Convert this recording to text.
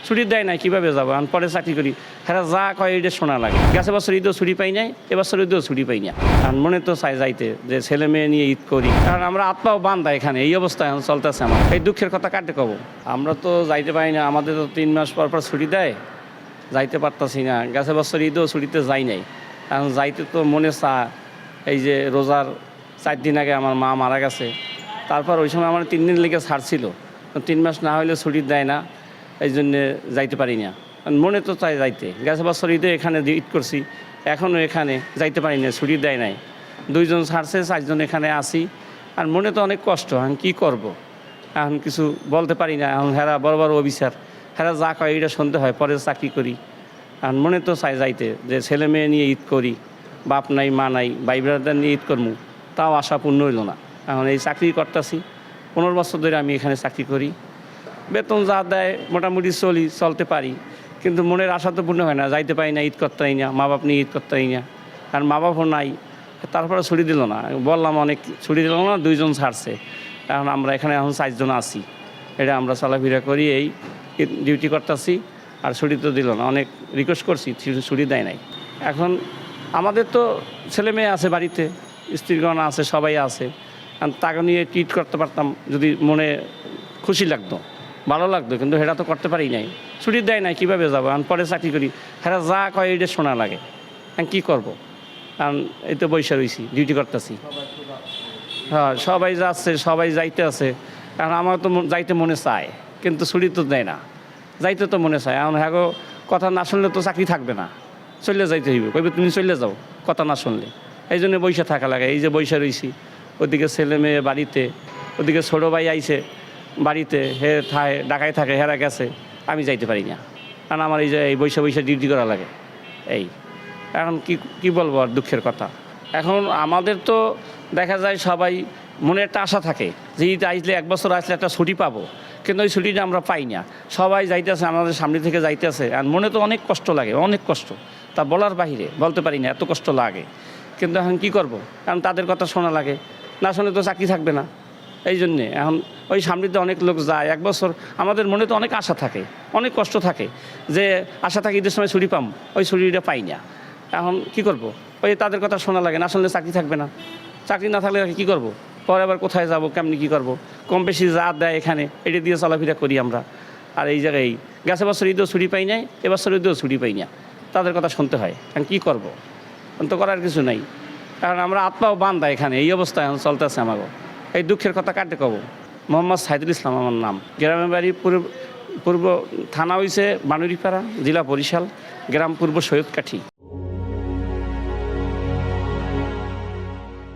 ছুটি দেয় না, কীভাবে যাবো? আমি পরে চাকরি করি, হ্যাঁ যা কয় এটা শোনা লাগে। গেছে বছর ঈদও ছুটি পাই নাই, এবছর ঈদও ছুটি পাই না। আর মনে তো চাই যাইতে, যে ছেলে মেয়ে নিয়ে ঈদ করি, কারণ আমরা আত্মাও বান্ধা এখানে, এই অবস্থা এখন চলতেছে। আমার এই দুঃখের কথা কাটে কব। আমরা তো যাইতে পারি না, আমাদের তো 3 মাস পর পর ছুটি দেয়, যাইতে পারতাছি না। গেছে বছর ঈদও ছুটিতে যাই নাই, এখন যাইতে তো মনে চা। এই যে রোজার 4 দিন আগে আমার মা মারা গেছে, তারপর ওই সময় আমার 3 দিন লেগে ছাড়ছিল, 3 মাস না হলে ছুটি দেয় না, এই জন্যে যাইতে পারি না। মনে তো চাই যাইতে। গেছে বছর ঈদে এখানে ঈদ করছি, এখনও এখানে যাইতে পারি না, ছুটি দেয় নাই। 2 জন ছাড়ছে, 4 জন এখানে আসি। আর মনে তো অনেক কষ্ট, এখন কী করব? এখন কিছু বলতে পারি না। এখন হেরা বড় বড় অফিসার, হেরা যা কয় এটা শুনতে হয়, পরে চাকরি করি। এখন মনে তো চাই যাইতে, যে ছেলে মেয়ে নিয়ে ঈদ করি, বাপ নাই মা নাই, ভাই ব্রাদার নিয়ে ঈদ করবো, তাও আশা পূর্ণ হইল না। এখন এই চাকরি করতেছি, 15 বছর ধরে আমি এখানে চাকরি করি, বেতন যা দেয় মোটামুটি চলতে পারি, কিন্তু মনের আশা তো পূর্ণ হয় না। যাইতে পারি না, ঈদ করতে পারি না, মা বাপ নিয়ে ঈদ করতে পারি না। আর মা বাপও নাই, তারপরে ছুটি দিল না। বললাম অনেক ছুটি দিল না, 2 জন ছাড়ছে। এখন আমরা এখানে 4 জন আছি, এটা আমরা চলাফেরা করি, এই ডিউটি করতেছি। আর ছুটি তো দিল না, অনেক রিকোয়েস্ট করছি, ছুটি দেয় নাই। এখন আমাদের তো ছেলে মেয়ে আছে বাড়িতে, স্ত্রীগণ আছে, সবাই আছে। তাকে নিয়ে ট্রিট করতে পারতাম, যদি মনে খুশি লাগতো, ভালো লাগতো, কিন্তু সেটা তো করতে পারি নাই। ছুটি দেয় নাই, কীভাবে যাবো? আমি পরে চাকরি করি, হ্যাঁ যা কয় এটা শোনা লাগে। আমি কী করবো? কারণ এই তো বৈশা রয়েছি, ডিউটি করতেছি। হ্যাঁ, সবাই যাচ্ছে, সবাই যাইতে আছে। কারণ আমার তো যাইতে মনে চায়, কিন্তু ছুটি তো দেয় না। যাইতে তো মনে চায়। এখন হ্যাঁ কথা না শুনলে তো চাকরি থাকবে না, চলে যাইতে হইবে। কইবে তুমি চলে যাও কথা না শুনলে। এই জন্য বৈশা থাকা লাগে। এই যে বৈশা রয়েছি, ওদিকে ছেলে মেয়ে বাড়িতে, ওদিকে ছোটো ভাই আইছে বাড়িতে, হে ঢাকায় থাকে, হেরা গেছে, আমি যাইতে পারি না। কারণ আমার এই যে এই বৈশা ডিউটি করা লাগে। এই এখন কি বলবো আর, দুঃখের কথা। এখন আমাদের তো দেখা যায় সবাই মনে একটা আশা থাকে যে ঈদ আসলে, 1 বছর আসলে একটা ছুটি পাবো, কিন্তু ওই ছুটিটা আমরা পাই না। সবাই যাইতেছে, আমাদের সামনে থেকে যাইতেছে, আর মনে তো অনেক কষ্ট লাগে, অনেক কষ্ট। তা বলার বাহিরে বলতে পারি না, এত কষ্ট লাগে। কিন্তু এখন কী করব? কারণ তাদের কথা শোনা লাগে, না শুনে তো চাকরি থাকবে না। এই জন্যে এখন ওই সামনেতে অনেক লোক যায়। 1 বছর আমাদের মনে তো অনেক আশা থাকে, অনেক কষ্ট থাকে, যে আশা থাকে ঈদের সময় ছুটি পাম, ওই ছুটিটা পাই না। এখন কী করব? ওই তাদের কথা শোনা লাগে, না শুনলে চাকরি থাকবে না। চাকরি না থাকলে কী করব? পরে আবার কোথায় যাব, কেমনি কী করব? কম বেশি যা দেয় এখানে, এটা দিয়ে চলাফেরা করি আমরা। আর এই জায়গায় গেছে বছর ঈদও ছুটি পাই নাই, এবছর ঈদও ছুটি পাই না। তাদের কথা শুনতে হয়। এখন কী করব? তো করার কিছু নাই, কারণ আমরা আত্মাও বান্ধা এখানে, এই অবস্থা এখন চলতেছে। আমারও এই দুঃখের কথা কাটে কব। মোহাম্মদ সাইদুল ইসলাম আমার নাম। গ্রামের বাড়ি পূর্ব থানা হইছে বানুরিপাড়া, জেলা বরিশাল, গ্রাম পূর্ব সৈয়দকাঠি।